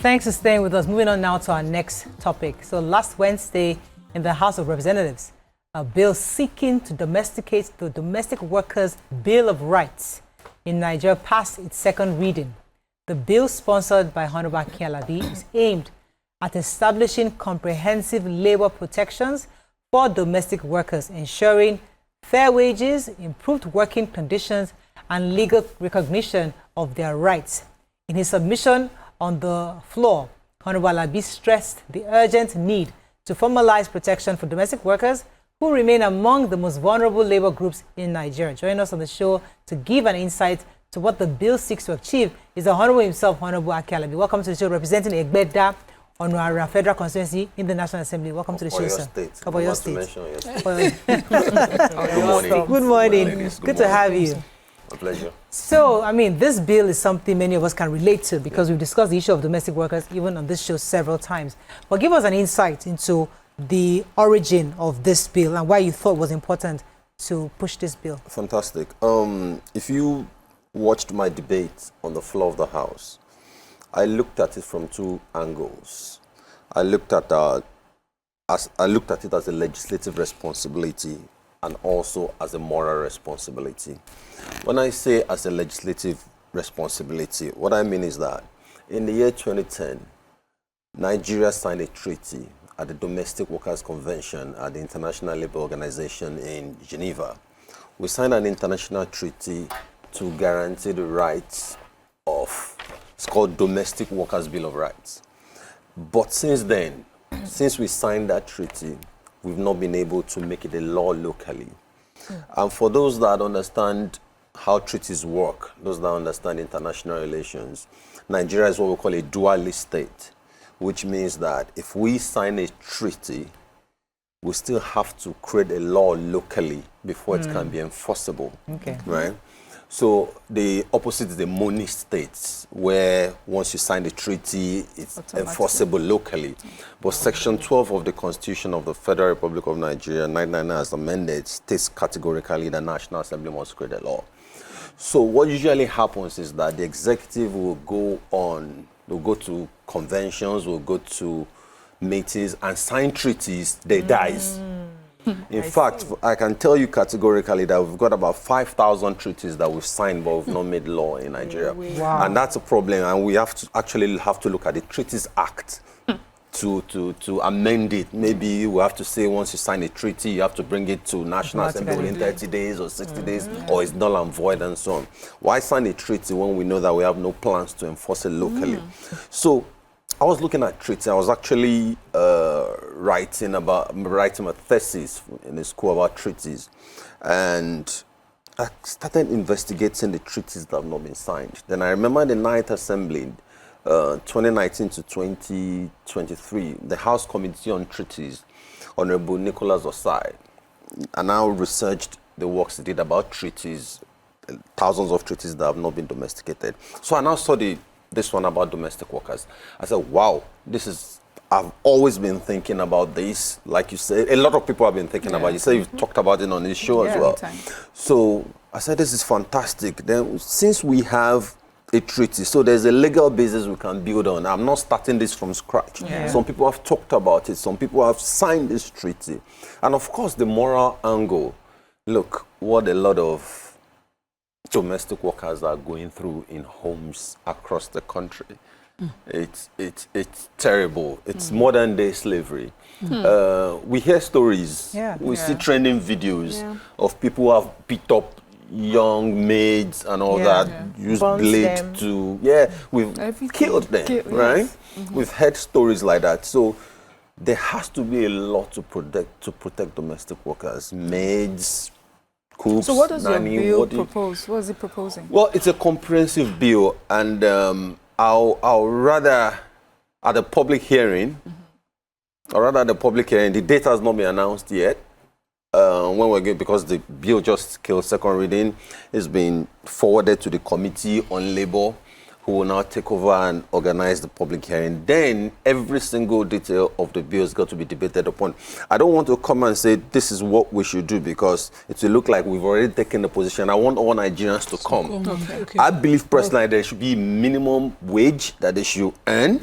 Thanks for staying with us. Moving on now to our next topic. So last Wednesday in the House of Representatives, a bill seeking to domesticate the Domestic Workers' Bill of Rights in Nigeria passed its second reading. The bill, sponsored by Honorable Alabi, is aimed at establishing comprehensive labor protections for domestic workers, ensuring fair wages, improved working conditions, and legal recognition of their rights. In his submission on the floor, Honorable Alabi stressed the urgent need to formalize protection for domestic workers who remain among the most vulnerable labor groups in Nigeria. Joining us on the show to give an insight to what the bill seeks to achieve is the Honorable himself, Honorable Alabi. Welcome to the show, representing Egbeda on our federal constituency in the National Assembly. Welcome to the show, sir. Oyo State. Good morning. Good morning. Good to have you. A pleasure. So, I mean, this bill is something many of us can relate to because we've discussed the issue of domestic workers even on this show several times. But give us an insight into the origin of this bill and why you thought it was important to push this bill. Fantastic. If you watched my debate on the floor of the House, I looked at it from two angles. I looked at it as a legislative responsibility and also as a moral responsibility. When I say as a legislative responsibility, what I mean is that in the year 2010, Nigeria signed a treaty at the Domestic Workers Convention at the International Labour Organization in Geneva. We signed an international treaty to guarantee the rights of, it's called Domestic Workers' Bill of Rights. But since then, since we signed that treaty, we've not been able to make it a law locally. And for those that understand how treaties work, those that understand international relations, Nigeria is what we call a dualist state, which means that if we sign a treaty, we still have to create a law locally before it can be enforceable. Okay. Right? So the opposite is the monist states, where once you sign the treaty, it's enforceable locally. But Section 12 of the Constitution of the Federal Republic of Nigeria, 999 as amended, states categorically the National Assembly must create a law. So what usually happens is that the executive will go to conventions, will go to meetings and sign treaties, they dies. In fact, I can tell you categorically that we've got about 5,000 treaties that we've signed, but we've not made law in Nigeria. Wow. And that's a problem, and we have to look at the Treaties Act to amend it. Maybe we have to say once you sign a treaty, you have to bring it to National Assembly within 30 days or 60 days, or it's null and void and so on. Why sign a treaty when we know that we have no plans to enforce it locally? So I was looking at treaties. I was actually writing a thesis in the school about treaties, and I started investigating the treaties that have not been signed. Then I remember the 9th Assembly, 2019 to 2023, the House Committee on Treaties, Honorable Nicholas Osai, and now researched the works he did about treaties, thousands of treaties that have not been domesticated. So I now studied this one about domestic workers. I said, wow, I've always been thinking about this. Like you said, a lot of people have been thinking about it. You said you've talked about it on this show as well. So I said, this is fantastic. Then since we have a treaty, so there's a legal basis we can build on. I'm not starting this from scratch. Some people have talked about it. Some people have signed this treaty. And of course, the moral angle. Look, what a lot of domestic workers are going through in homes across the country. It's terrible. It's modern day slavery. We hear stories. We see trending videos of people who have beat up young maids and all that, use blade to, we've killed them, right? We've heard stories like that. So there has to be a lot to protect domestic workers, maids, cooks. So what does your bill propose? What is it proposing? Well, it's a comprehensive bill, and I'll rather at the public hearing, the date has not been announced yet. When we're going, because the bill just killed second reading, it's been forwarded to the Committee on Labour, who will now take over and organize the public hearing. Then every single detail of the bill has got to be debated upon. I don't want to come and say this is what we should do because it will look like we've already taken the position. I want all Nigerians to come. Okay. I believe personally there should be minimum wage that they should earn.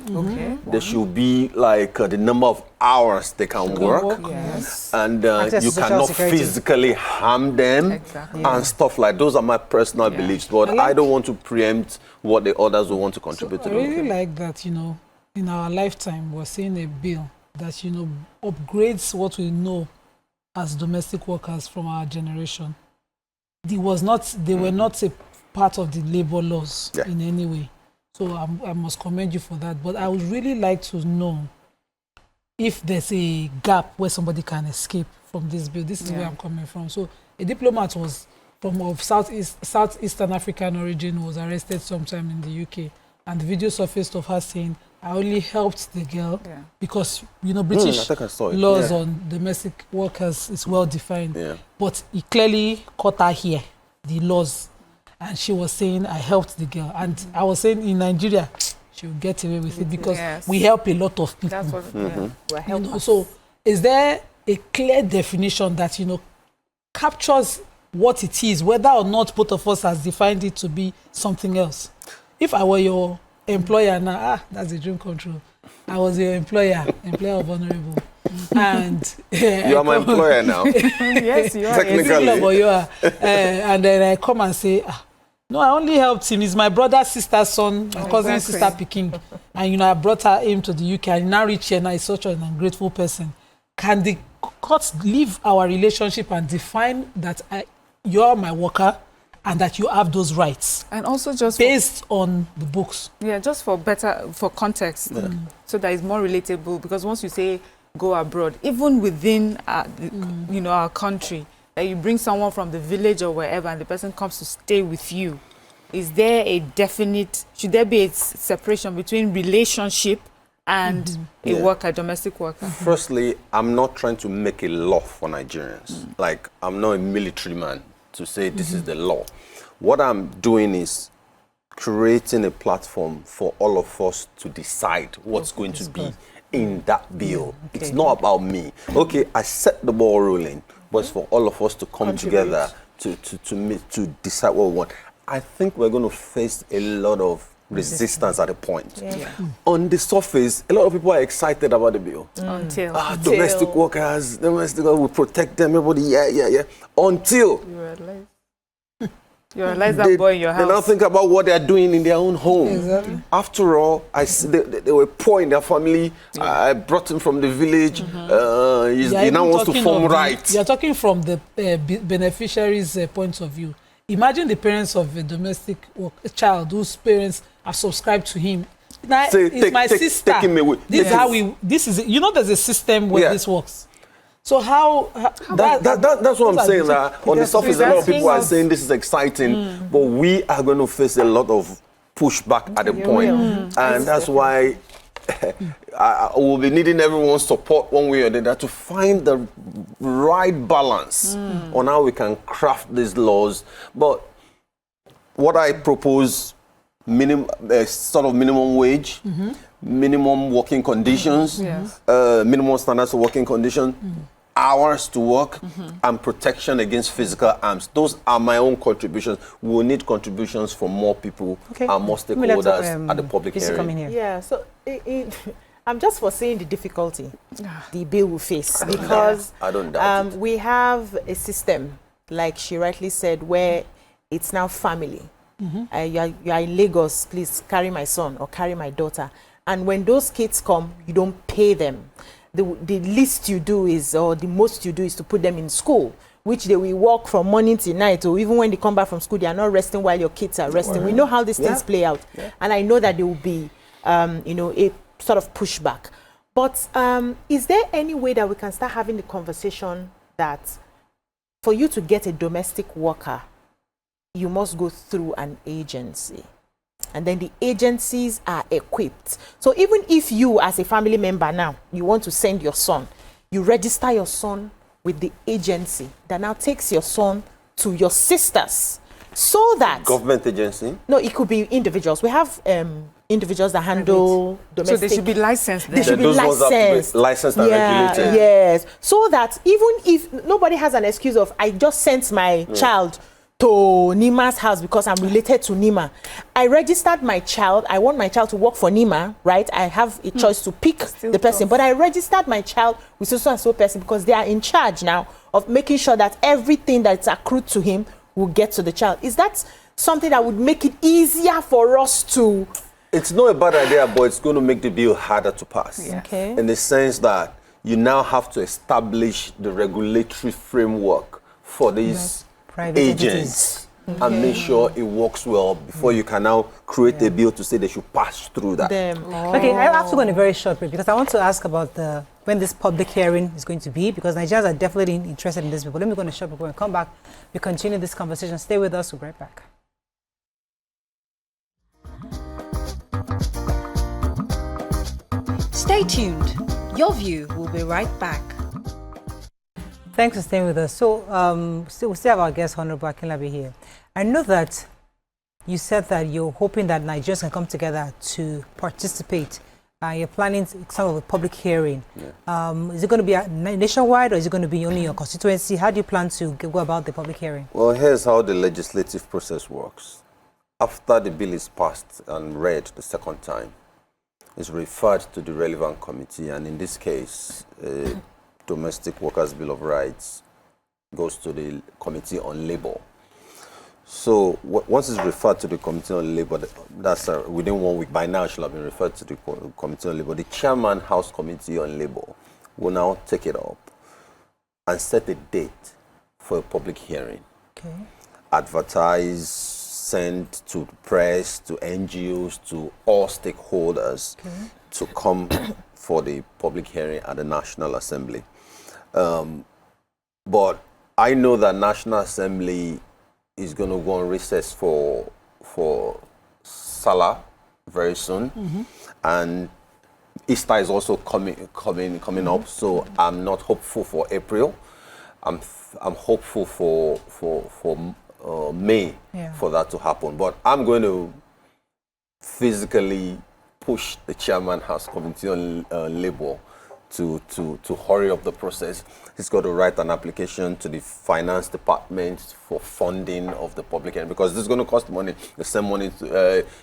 There should be like the number of hours they can work. Yes. And you cannot physically harm them and stuff like those are my personal beliefs. But I don't want to preempt what the others will want to contribute to. I really like that, you know, in our lifetime, we're seeing a bill that, you know, upgrades what we know as domestic workers from our generation. They were not a part of the labor laws in any way. So I must commend you for that. But I would really like to know if there's a gap where somebody can escape from this bill. This is where I'm coming from. So a diplomat was of Southeastern African origin was arrested sometime in the UK, and the video surfaced of her saying, I only helped the girl because, you know, British laws on domestic workers is well defined. But he clearly caught her here, the laws, and she was saying, I helped the girl. And I was saying in Nigeria, she will get away with it because we help a lot of people. That's what you know, so is there a clear definition that, you know, captures what it is, whether or not both of us has defined it to be something else? If I were your employer now, that's a dream come true. I was your employer of Honorable. And you are my employer now. Yes, you are. Technically. You are. And then I come and say, no, I only helped him. He's my brother's sister's son, my cousin's sister Peking. And, you know, I brought him to the UK. And now reach here, now he's such an ungrateful person. Can the courts leave our relationship and define that you're my worker and that you have those rights? And also just based on the books. Yeah, just for context, so that it's more relatable. Because once you say go abroad, even within you know, our country, that you bring someone from the village or wherever and the person comes to stay with you, is there a definite, should there be a separation between relationship and a worker, domestic worker? Firstly, I'm not trying to make a law for Nigerians. Like, I'm not a military man to say this is the law. What I'm doing is creating a platform for all of us to decide what's going to be in that bill. It's not about me. Okay, I set the ball rolling, but it's for all of us to come together to decide what we want. I think we're going to face a lot of resistance at a point. On the surface, a lot of people are excited about the bill. Until domestic workers, will protect them, everybody, until you realize that boy in your house. They now think about what they're doing in their own home. After all, they were poor in their family. I brought him from the village. He now wants to form rights. You're talking from the beneficiary's point of view. Imagine the parents of a domestic child whose parents are subscribed to him. Now, it's my sister. Take him away. This is you know, there's a system where this works. So that's what I'm saying. That on the surface, a lot of people are saying this is exciting, but we are going to face a lot of pushback at a point, and that's why I will be needing everyone's support one way or the other to find the right balance on how we can craft these laws. But what I propose, sort of minimum wage, minimum working conditions, minimum standards of working conditions, hours to work, and protection against physical harms. Those are my own contributions. We will need contributions from more people and more stakeholders at the public hearing. Yeah, so I'm just foreseeing the difficulty the bill will face because I don't doubt it. We have a system, like she rightly said, where it's now family. You are in Lagos, please carry my son or carry my daughter. And when those kids come, you don't pay them. The least you do is, or the most you do is to put them in school, which they will work from morning till night, or even when they come back from school, they are not resting while your kids are resting. We know how these things play out. And I know that there will be, you know, a sort of pushback. But is there any way that we can start having the conversation that for you to get a domestic worker, you must go through an agency? And then the agencies are equipped. So even if you, as a family member now, you want to send your son, you register your son with the agency that now takes your son to your sisters so that Government agency? no, it could be individuals. We have individuals that handle domestic. So they should be licensed. They should be Those ones have to be licensed. licensed and regulated. Yes. So that even if nobody has an excuse of I just sent my child to Nima's house because I'm related to Nima. I registered my child. I want my child to work for Nima, right? I have a choice to pick the person, but I registered my child with so and so person because they are in charge now of making sure that everything that's accrued to him will get to the child. Is that something that would make it easier for us to? It's not a bad idea, but it's going to make the bill harder to pass. Yeah. Okay. In the sense that you now have to establish the regulatory framework for these Private agents and make sure it works well before you can now create a bill to say they should pass through that. Okay, I have to go on a very short break because I want to ask about when this public hearing is going to be, because Nigerians are definitely interested in this. But let me go on a short break. When we come back, we continue this conversation. Stay with us. We'll be right back. Stay tuned. Your View will be right back. Thanks for staying with us. So, we still have our guest, Honorable Alabi, here. I know that you said that you're hoping that Nigerians can come together to participate. You're planning some of a public hearing. Yeah. Is it going to be nationwide, or is it going to be only your constituency? How do you plan to go about the public hearing? Well, here's how the legislative process works. After the bill is passed and read the second time, it's referred to the relevant committee, and in this case, Domestic Workers' Bill of Rights goes to the Committee on Labour. So once it's referred to the Committee on Labour, that's within 1 week. By now, it should have been referred to the Committee on Labour. The Chairman, House Committee on Labour, will now take it up and set a date for a public hearing. Okay. Advertise, send to the press, to NGOs, to all stakeholders to come for the public hearing at the National Assembly. But I know that National Assembly is going to go on recess for Salah very soon, and Easter is also coming up. So I'm not hopeful for April. I'm hopeful for May for that to happen. But I'm going to physically push the Chairman House Committee on Labour to hurry up the process. He's got to write an application to the Finance Department for funding of the public hearing, because this is going to cost money. The same money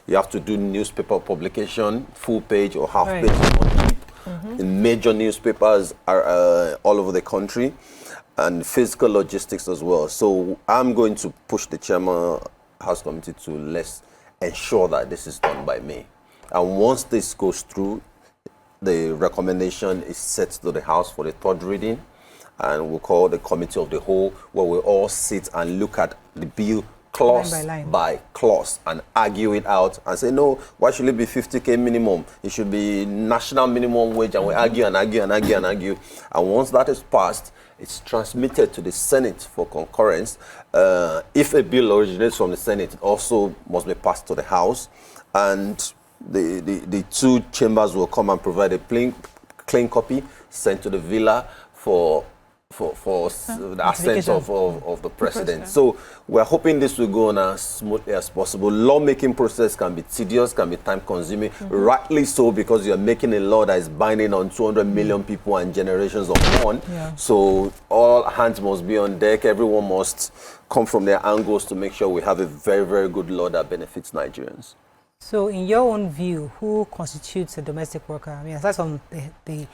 you have to do newspaper publication, full page or half page. It's not cheap. In major newspapers are all over the country, and physical logistics as well. So I'm going to push the Chairman House Committee to let's ensure that this is done by May. And once this goes through, the recommendation is set to the House for the third reading, and we'll call the Committee of the Whole, where we all sit and look at the bill clause by clause and argue it out and say, no, why should it be 50K minimum? It should be national minimum wage, and we argue and argue and argue and argue. And once that is passed, it's transmitted to the Senate for concurrence. If a bill originates from the Senate, it also must be passed to the House, and the two chambers will come and provide a clean copy sent to the villa for the assent of the president. So we're hoping this will go on as smoothly as possible. Lawmaking process can be tedious, can be time consuming, rightly so, because you're making a law that is binding on 200 million people and generations of one. So all hands must be on deck. Everyone must come from their angles to make sure we have a very, very good law that benefits Nigerians. So in your own view, who constitutes a domestic worker? I mean, aside from the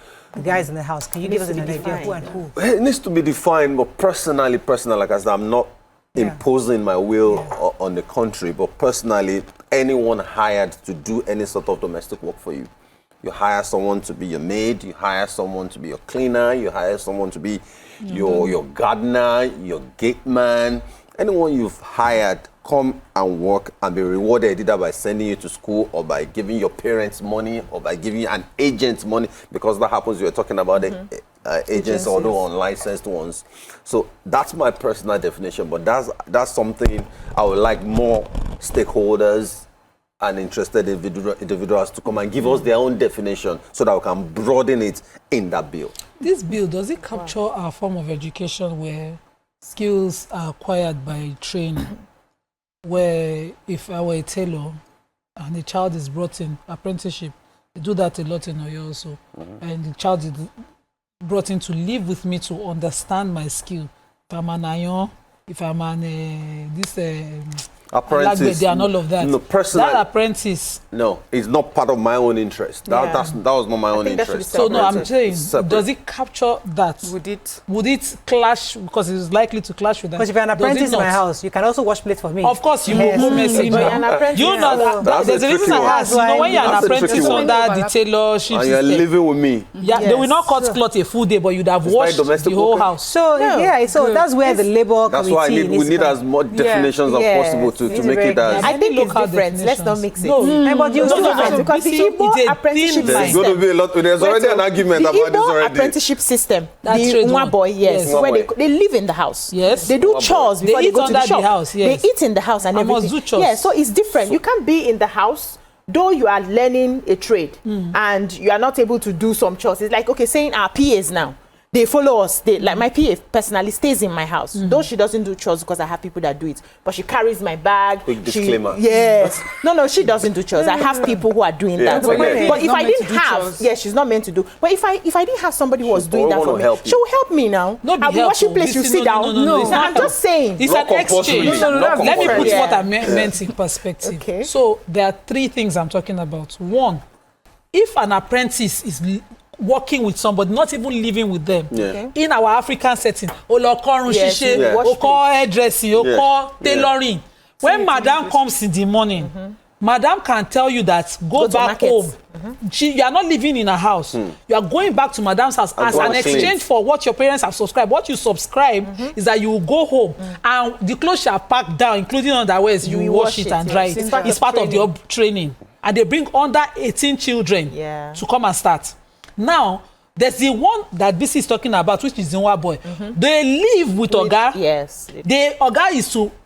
guys in the house, can you give us an idea who and who? It needs to be defined, but personally, like I said, I'm not imposing my will on the country, but personally, anyone hired to do any sort of domestic work for you. You hire someone to be your maid, you hire someone to be your cleaner, you hire someone to be your gardener, your gate man. Anyone you've hired, come and work and be rewarded either by sending you to school or by giving your parents money or by giving an agent money, because that happens. You're talking about the agents, although unlicensed ones. So that's my personal definition, but that's something I would like more stakeholders and interested individuals to come and give us their own definition so that we can broaden it in that bill. This bill, does it capture our form of education where skills are acquired by training? where if I were a tailor and a child is brought in apprenticeship, they do that a lot in Oyo also, and the child is brought in to live with me to understand my skill. If I'm an iron, if I'm an apprentice and all of that. No, personally, that apprentice. No, it's not part of my own interest. That was not my own interest. So no, I'm saying, does it capture that? Would it clash? Because it's likely to clash with that. Because if you're an apprentice in my house, you can also wash plates for me. Of course, you will go messy. You know that. There's a reason I ask. You know, when you're an apprentice under the tailorship and you're living with me, they will not cut cloth a full day, but you'd have washed the whole house. So so that's where the labor committee. That's why we need as much definitions as possible to make it as. I think it's different. Let's not mix it. But you still different because the Igbo apprenticeship system. There's going to be a lot. There's already an argument about this already. The apprenticeship system. The Nwa boy, where they live in the house. Yes. They do chores before they go to the shop. They eat in the house and everything. Yeah, so it's different. You can't be in the house though you are learning a trade and you are not able to do some chores. It's like, okay, saying our PAs now. They follow us. Like my PA personally stays in my house. Though she doesn't do chores because I have people that do it. But she carries my bag. Quick disclaimer. Yes. No, she doesn't do chores. I have people who are doing that. But if I didn't have, she's not meant to do. But if I didn't have somebody who was doing that for me, she will help me now. I'll be washing plates, you sit down. No, I'm just saying. It's an exchange. Let me put what I meant in perspective. Okay. So there are three things I'm talking about. One, if an apprentice is working with somebody, not even living with them. In our African setting, hairdressing, tailoring. When madam comes in the morning, madam can tell you that go back home. You are not living in a house. You are going back to madam's house as an exchange for what your parents have subscribed. What you subscribe is that you will go home and the clothes are packed down, including underwears. You wash it and dry it. It's part of your training. And they bring under 18 children to come and start. Now, there's the one that BC is talking about, which is the Nwa boy. They live with Oga. Yes. The Oga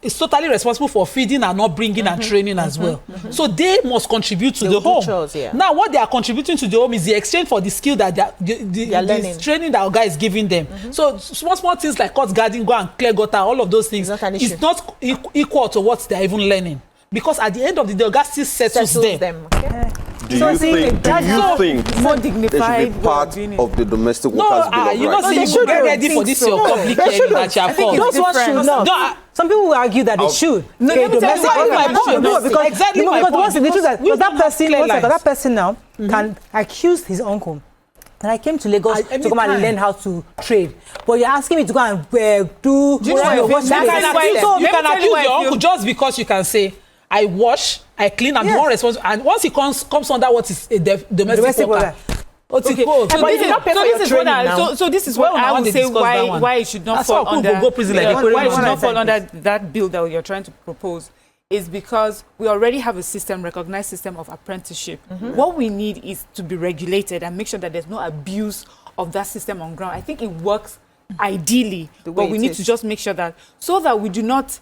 is totally responsible for feeding and not bringing and training as well. So they must contribute to the home. Chores, Now, what they are contributing to the home is the exchange for the skill that the training that Oga is giving them. So small things like cut garden, go and clear gutter, all of those things, it's not equal to what they are even learning. Because at the end of the day, Oga still settles them. Okay. Do you think more they dignified should be part of the domestic workers' bill of rights? You know, you should get ready for this your public hearing that you are for. Those ones should not. Some people will argue that they should. No, let me tell you my point. Because Exactly my point. Because that person now can accuse his uncle. And I came to Lagos to come and learn how to trade. But you're asking me to go and do... You can accuse your uncle just because you can say, I wash, I clean, I'm the one responsible. And once he comes under what is a domestic worker. Okay. So this is what I would say why it should not fall under that bill that you're trying to propose. Is because we already have a recognized system of apprenticeship. What we need is to be regulated and make sure that there's no abuse of that system on ground. I think it works ideally, but we need to just make sure that so that we do not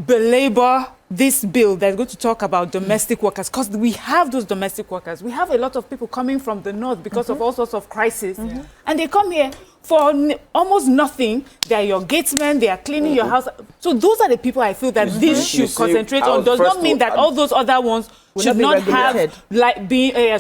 belabor this bill that's going to talk about domestic workers, because we have those domestic workers. We have a lot of people coming from the north because of all sorts of crises, and they come here for almost nothing. They are your gatesmen, they are cleaning your house. So those are the people I feel that this should concentrate on. Does not mean that all those other ones should not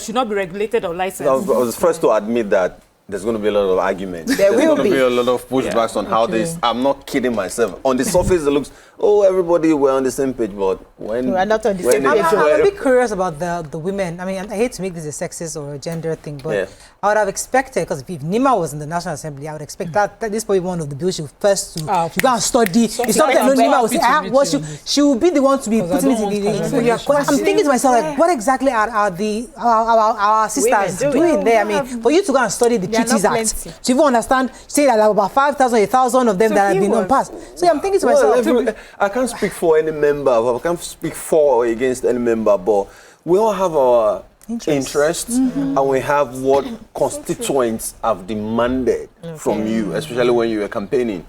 should not be regulated or licensed. I was first to admit that there's going to be a lot of arguments. There's going to be a lot of pushbacks on how this. I'm not kidding myself. On the surface, it looks, everybody we're on the same page, but when we're not on the same page. I'm a bit curious about the women. I mean, I hate to make this a sexist or a gender thing, but I would have expected, because if Nima was in the National Assembly, I would expect that this is probably one of the bills she would first to go and study. It's not that Nima will say, she will be the one to be putting it in the. I'm thinking to myself, like, what exactly are our sisters doing there? I mean, for you to go and study the Treaties Act, to even understand, say that about 5,000, 1,000 of them that have been passed. So I'm thinking to myself, I can't speak for any member, I can't speak for or against any member, but we all have our interests and we have what constituents have demanded from you, especially when you are campaigning.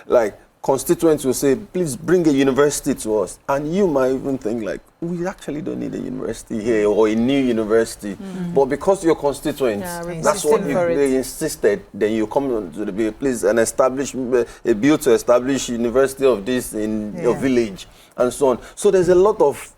Like, constituents will say, please bring a university to us. And you might even think like, we actually don't need a university here or a new university. But because you're constituents, that's what they insisted. Then you come to the bill, please, and establish a bill to establish university of this in your village, and so on. So there's a lot of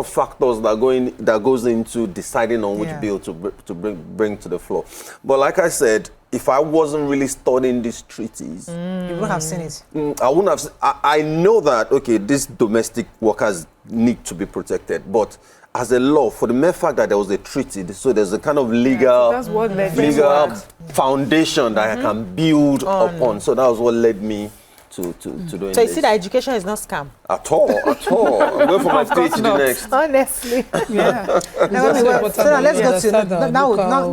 factors that goes into deciding on which bill to bring to the floor. But like I said, if I wasn't really studying these treaties, you wouldn't have seen it. I wouldn't have. I know that these domestic workers need to be protected, but as a law, for the mere fact that there was a treaty, so there's a kind of legal foundation that I can build upon. So that was what led me to doing this. So you see that education is not scam? At all. I'm going for my PhD next. Honestly. Yeah. So now let's go to,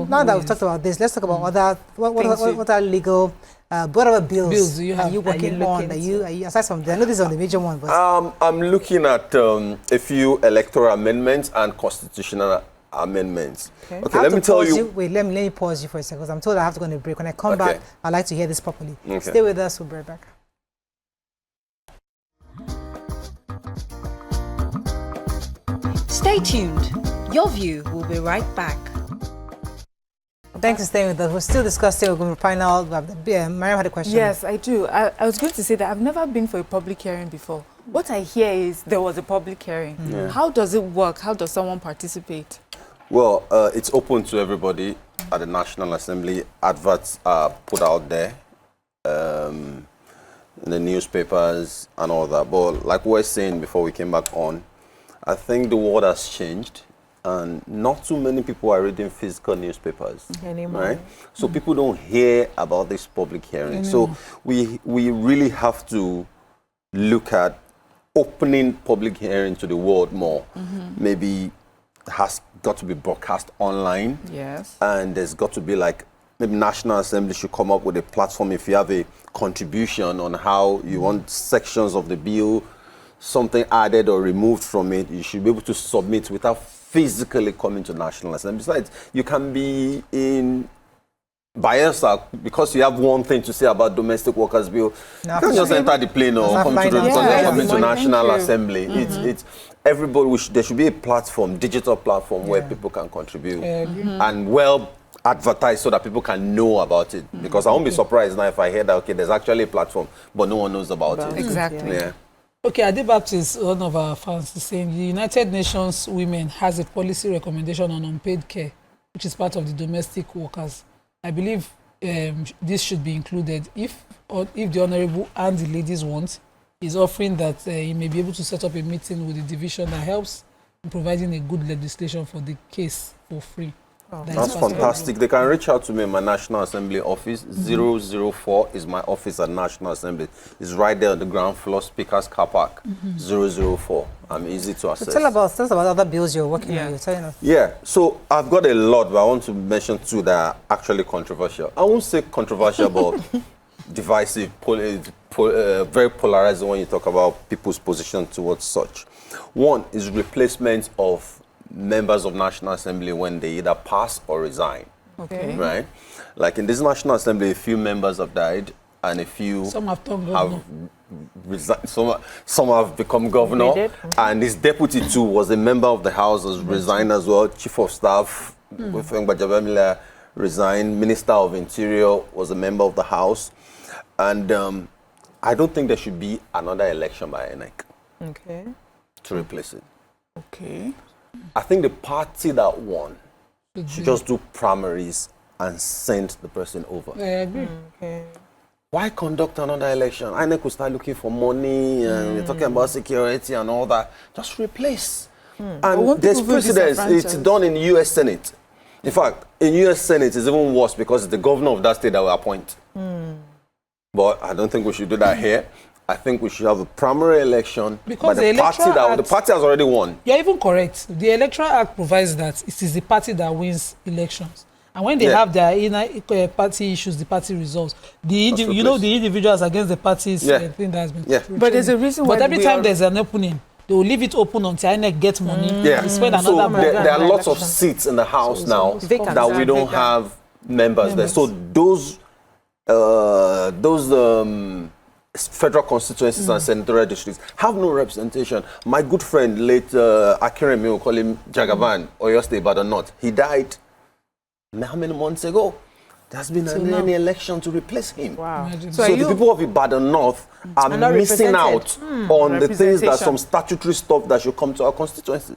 now that we've talked about this, let's talk about other, what are legal, what other bills do you are have? you working on? Are you, aside from, I know this is on the major one, but... I'm looking at a few electoral amendments and constitutional amendments. Okay, let me tell you. Wait, let me pause you for a second, because I'm told I have to go on a break. When I come back, I'd like to hear this properly. Stay with us, we'll be right back. Stay tuned. Your View will be right back. Thanks for staying with us. We're still discussing, we're going to final. Mariam had a question. Yes, I do. I was going to say that I've never been for a public hearing before. What I hear is there was a public hearing. How does it work? How does someone participate? Well, it's open to everybody at the National Assembly. Adverts are put out there in the newspapers and all that. But like we were saying before we came back on, I think the world has changed, and not too many people are reading physical newspapers anymore. Right? So people don't hear about this public hearing. So we really have to look at opening public hearing to the world more. Maybe it has got to be broadcast online. Yes. And there's got to be maybe National Assembly should come up with a platform if you have a contribution on how you want sections of the bill, something added or removed from it, you should be able to submit without physically coming to National Assembly. Besides, you can be in Bayelsa because you have one thing to say about domestic workers bill. You can't just enter the plane or come to National Assembly. It's everybody. There should be a platform, digital platform, where people can contribute and advertise so that people can know about it. Because I won't be surprised now if I hear that there's actually a platform, but no one knows about it. Exactly. Yeah. Okay, Ade Baptist, one of our fans, is saying the United Nations Women has a policy recommendation on unpaid care, which is part of the domestic workers. I believe this should be included. If the Honourable and the ladies want, is offering that he may be able to set up a meeting with the division that helps in providing a good legislation for the case for free. That's fantastic. They can reach out to me in my National Assembly office. 004 is my office at National Assembly. It's right there on the ground floor, Speaker's Car Park. 004. I'm easy to access. So tell us about other bills you're working on. Yeah, so I've got a lot, but I want to mention two that are actually controversial. I won't say controversial, but divisive, very polarizing when you talk about people's position towards such. One is replacement of members of National Assembly when they either pass or resign. Okay. Right? Like in this National Assembly, a few members have died and a few have resigned. Some have become governor. And his deputy too was a member of the House, has resigned as well. Chief of Staff, resigned. Minister of Interior was a member of the House. And I don't think there should be another election by INEC to replace it. Okay. I think the party that won should just do primaries and send the person over. I agree. Why conduct another election? INEC will start looking for money and we're talking about security and all that. Just replace. And there's precedence. It's done in U.S. Senate. In fact, in U.S. Senate, it's even worse because it's the governor of that state that will appoint. But I don't think we should do that here. I think we should have a primary election because the party has already won. You're even correct. The Electoral Act provides that it is the party that wins elections. And when they have their inner party issues, the party resolves. The individuals against the parties thing that has been But there's a reason why. But every time there's an opening, they will leave it open until INEC gets money. Spend another there are lots of seats in the House now that we don't have members there. So those federal constituencies and senatorial districts have no representation. My good friend, late Akiremi, we'll call him Jagaban, Oyo State, but not. He died how many months ago? There's been any election to replace him. Wow. So the people of Ibadan North are missing out on the things that some statutory stuff that should come to our constituency.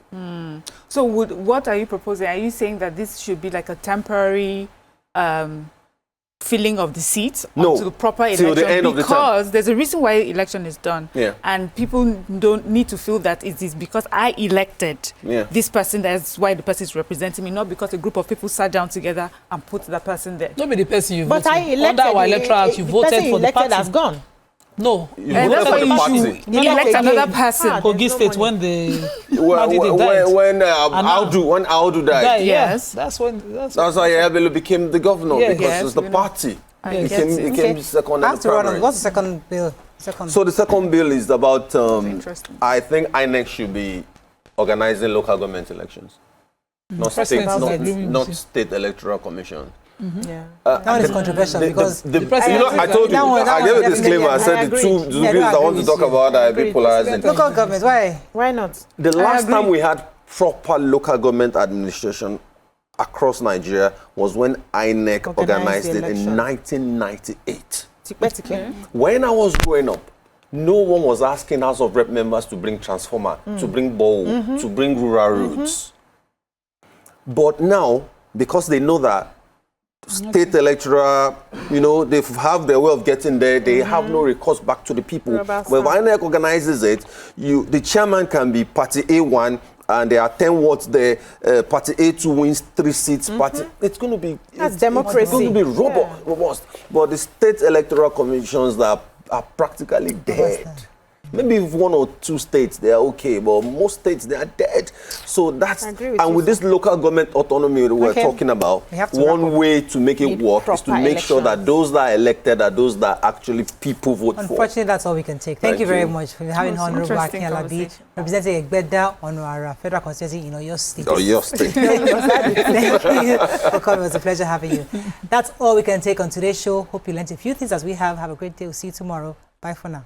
So what are you proposing? Are you saying that this should be like a temporary filling of the seats No, to the proper till election? the end of the term. Because there's a reason why election is done. Yeah. And people don't need to feel that it is because I elected this person, that's why the person is representing me, not because a group of people sat down together and put that person there. Not be the person you But voted. I elected Under our electoral act, you voted for the party. has gone. No. You And voted that's for why the you party. should elect another person. Kogi State, when they died. When Audu died. Yes. That's when. That's why Yaya became the governor, Yes. because Yes, it's the we know. party. I He get came, it. he came second I in have the to run on. primary. What's the second bill? So the second bill is about, Interesting. I think INEC should be organizing local government elections. Not state, not state electoral commission. Yeah. That one is controversial because I told you, that one- I gave a that one disclaimer. I definitely- said I the agree. two Yeah, I bills I agree want to with talk you. about are a bit polarized. local government. Why? Why not? The last time we had proper local government administration across Nigeria was when INEC Organized organized the it in election. 1998. Okay. When I was growing up, no one was asking House of Rep members to bring transformer, to bring bowl, to bring rural routes. But now, because they know that state electoral, they have their way of getting there, they have no recourse back to the people. But if INEC organizes it, the chairman can be party A1, and there are 10 wards there. Party A2 wins 3 seats. It's going to be democracy. It's going to be robust. But the state electoral commissions that are practically dead. Maybe if 1 or 2 states they are okay, but most states they are dead. So that's with this local government autonomy that we're talking about, one way to make it work is to make sure that those that are elected are those that actually people vote for. Unfortunately, that's all we can take. Thank you very much for having Honorable Akin interesting Alabi conversation. representing Egbeda on our federal constituency in Oyo State. Your state. Thank you for coming. It was a pleasure having you. That's all we can take on today's show. Hope you learned a few things as we have. Have a great day. We'll see you tomorrow. Bye for now.